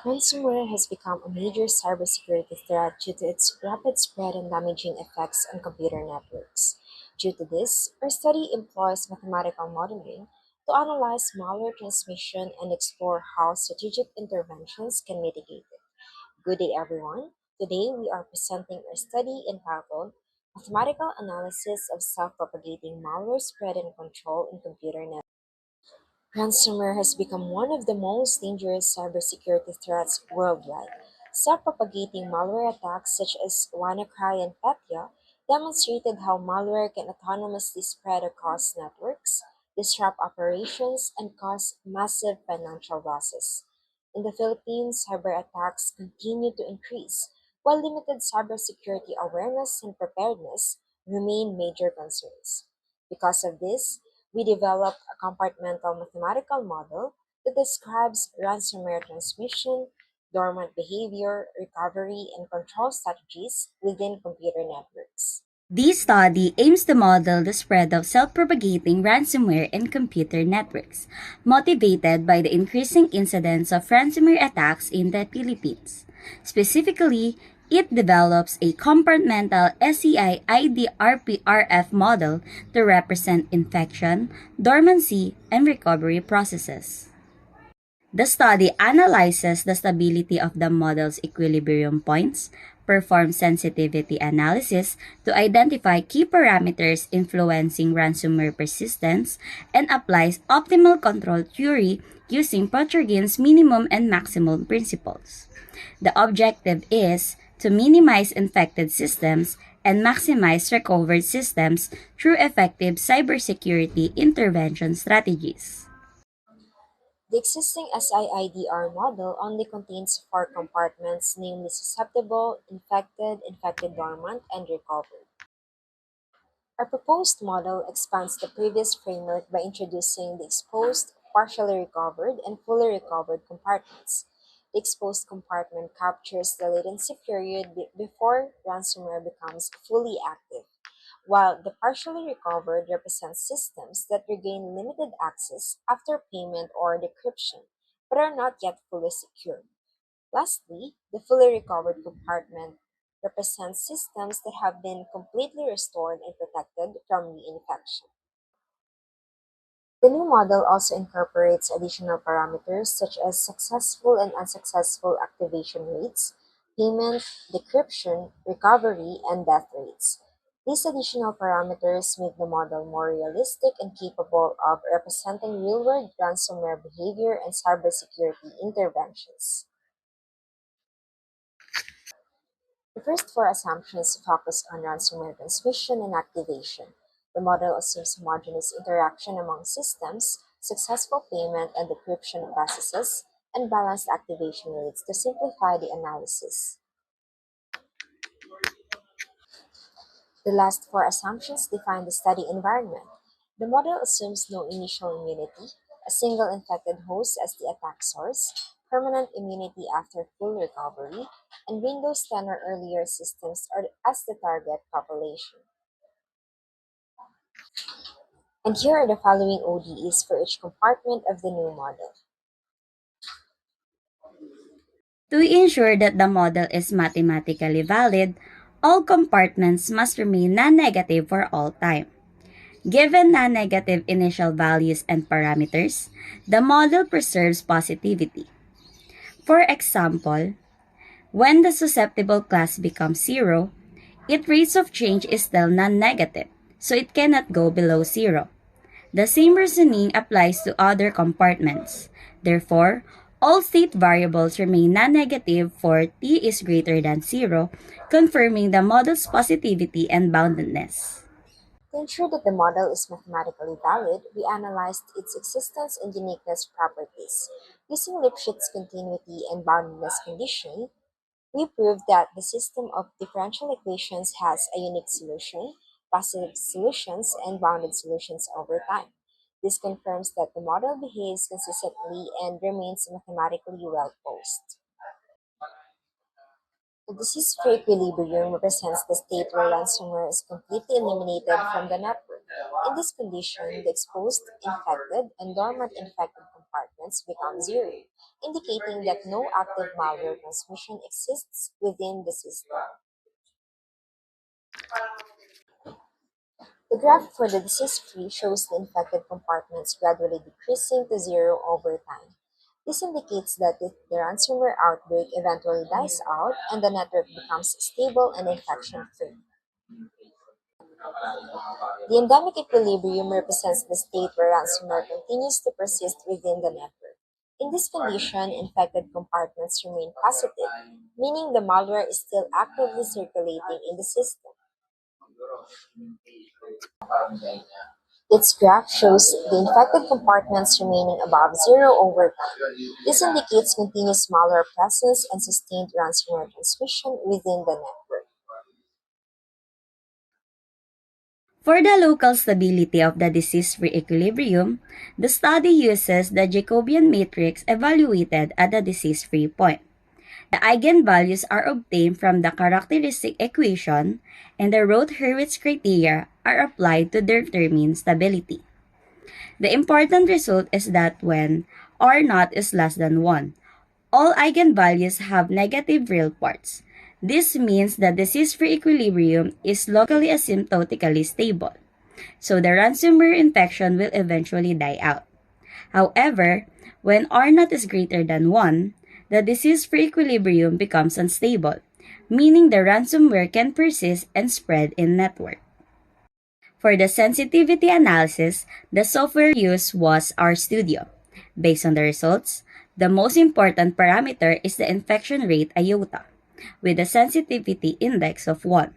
Ransomware has become a major cybersecurity threat due to its rapid spread and damaging effects on computer networks. Due to this, our study employs mathematical modeling to analyze malware transmission and explore how strategic interventions can mitigate it. Good day, everyone. Today, we are presenting our study entitled Mathematical Analysis of Self-Propagating Malware Spread and Control in Computer Networks. Ransomware has become one of the most dangerous cybersecurity threats worldwide. Self-propagating malware attacks such as WannaCry and Petya demonstrated how malware can autonomously spread across networks, disrupt operations, and cause massive financial losses. In the Philippines, cyber attacks continue to increase, while limited cybersecurity awareness and preparedness remain major concerns. Because of this, we developed a compartmental mathematical model that describes ransomware transmission, dormant behavior, recovery, and control strategies within computer networks. This study aims to model the spread of self-propagating ransomware in computer networks, motivated by the increasing incidence of ransomware attacks in the Philippines. Specifically, it develops a compartmental SCI IDRPRF model to represent infection, dormancy, and recovery processes. The study analyzes the stability of the model's equilibrium points, performs sensitivity analysis to identify key parameters influencing ransomware persistence, and applies optimal control theory using Protrogin's minimum and maximum principles. The objective is to minimize infected systems and maximize recovered systems through effective cybersecurity intervention strategies. The existing SIIDR model only contains four compartments, namely susceptible, infected, infected dormant, and recovered. Our proposed model expands the previous framework by introducing the exposed, partially recovered, and fully recovered compartments. The exposed compartment captures the latency period before ransomware becomes fully active, while the partially recovered represents systems that regain limited access after payment or decryption, but are not yet fully secured. Lastly, the fully recovered compartment represents systems that have been completely restored and protected from reinfection. The new model also incorporates additional parameters such as successful and unsuccessful activation rates, payment, decryption, recovery, and death rates. These additional parameters make the model more realistic and capable of representing real-world ransomware behavior and cybersecurity interventions. The first four assumptions focus on ransomware transmission and activation. The model assumes homogeneous interaction among systems, successful payment and decryption processes, and balanced activation rates to simplify the analysis. The last four assumptions define the study environment. The model assumes no initial immunity, a single infected host as the attack source, permanent immunity after full recovery, and Windows 10 or earlier systems as the target population. And here are the following ODEs for each compartment of the new model. To ensure that the model is mathematically valid, all compartments must remain non-negative for all time. Given non-negative initial values and parameters, the model preserves positivity. For example, when the susceptible class becomes 0, its rate of change is still non-negative, so it cannot go below 0. The same reasoning applies to other compartments. Therefore, all state variables remain non-negative for t is greater than 0, confirming the model's positivity and boundedness. To ensure that the model is mathematically valid, we analyzed its existence and uniqueness properties. Using Lipschitz continuity and boundedness condition, we proved that the system of differential equations has a unique solution, positive solutions, and bounded solutions over time. This confirms that the model behaves consistently and remains mathematically well posed. The disease-free equilibrium represents the state where ransomware is completely eliminated from the network. In this condition, the exposed, infected, and dormant infected compartments compartments become zero, indicating that no active malware transmission exists within the system. The graph for the disease-free shows the infected compartments gradually decreasing to zero over time. This indicates that the ransomware outbreak eventually dies out and the network becomes stable and infection-free. The endemic equilibrium represents the state where ransomware continues to persist within the network. In this condition, infected compartments remain positive, meaning the malware is still actively circulating in the system. Its graph shows the infected compartments remaining above zero over time. This indicates continuous malware presence and sustained ransomware transmission within the network. For the local stability of the disease-free equilibrium, the study uses the Jacobian matrix evaluated at the disease-free point. The eigenvalues are obtained from the characteristic equation, and the Roth-Hurwitz criteria are applied to determine stability. The important result is that when R naught is less than 1, all eigenvalues have negative real parts. This means that the disease-free equilibrium is locally asymptotically stable, so the ransomware infection will eventually die out. However, when R naught is greater than 1, the disease-free equilibrium becomes unstable, meaning the ransomware can persist and spread in network. For the sensitivity analysis, the software used was RStudio. Based on the results, the most important parameter is the infection rate iota, with a sensitivity index of 1.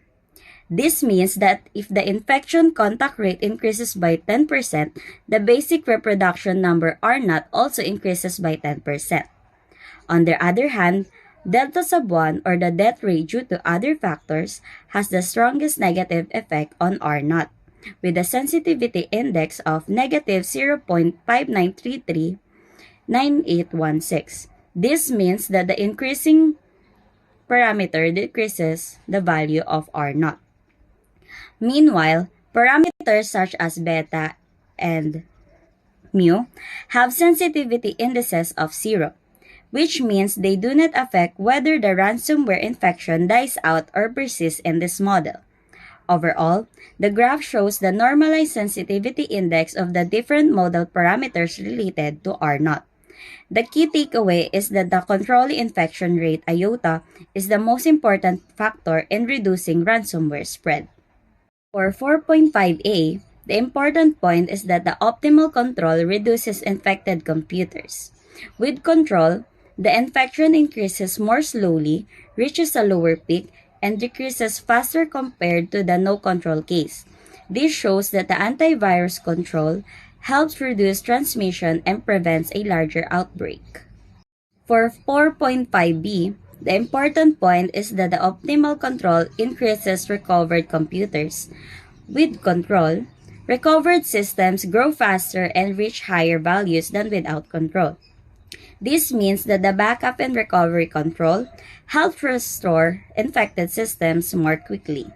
This means that if the infection contact rate increases by 10%, the basic reproduction number R naught also increases by 10%. On the other hand, delta sub 1 or the death rate due to other factors has the strongest negative effect on R naught, with a sensitivity index of negative 0.59339816. This means that the increasing parameter decreases the value of R naught. Meanwhile, parameters such as beta and mu have sensitivity indices of 0, which means they do not affect whether the ransomware infection dies out or persists in this model. Overall, the graph shows the normalized sensitivity index of the different model parameters related to R naught. The key takeaway is that the control infection rate iota is the most important factor in reducing ransomware spread. For 4.5a, the important point is that the optimal control reduces infected computers. With control, the infection increases more slowly, reaches a lower peak, and decreases faster compared to the no control case. This shows that the antivirus control helps reduce transmission and prevents a larger outbreak. For 4.5b, the important point is that the optimal control increases recovered computers. With control, recovered systems grow faster and reach higher values than without control. This means that the backup and recovery control help restore infected systems more quickly.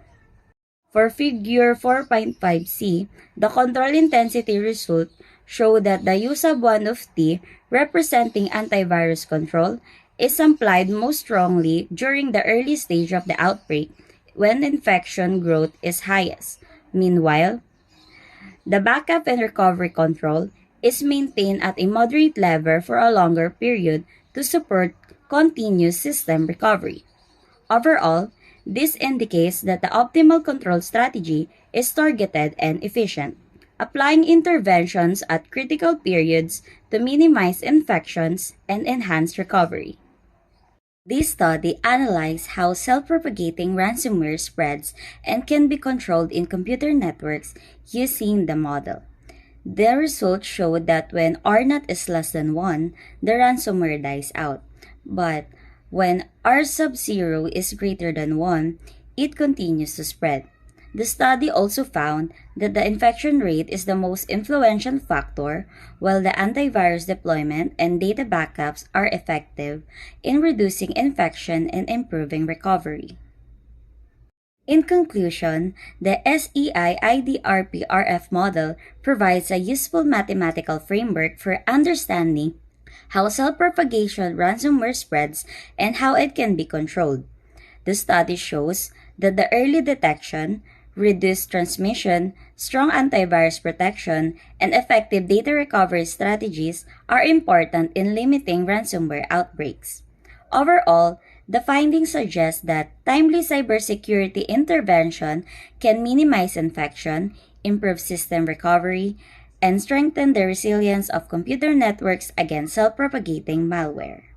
For figure 4.5c, the control intensity result show that the use of 1 of t, representing antivirus control, is applied most strongly during the early stage of the outbreak when infection growth is highest. Meanwhile, the backup and recovery control is maintained at a moderate level for a longer period to support continuous system recovery. Overall, this indicates that the optimal control strategy is targeted and efficient, applying interventions at critical periods to minimize infections and enhance recovery. This study analyzed how self-propagating ransomware spreads and can be controlled in computer networks using the model. The results showed that when R naught is less than 1, the ransomware dies out. But when R sub 0 is greater than 1, it continues to spread. The study also found that the infection rate is the most influential factor, while the antivirus deployment and data backups are effective in reducing infection and improving recovery. In conclusion, the SEI IDRP-RF model provides a useful mathematical framework for understanding how self-propagation ransomware spreads, and how it can be controlled. The study shows that the early detection, reduced transmission, strong antivirus protection, and effective data recovery strategies are important in limiting ransomware outbreaks. Overall, the findings suggest that timely cybersecurity intervention can minimize infection, improve system recovery, and strengthen the resilience of computer networks against self propagating malware.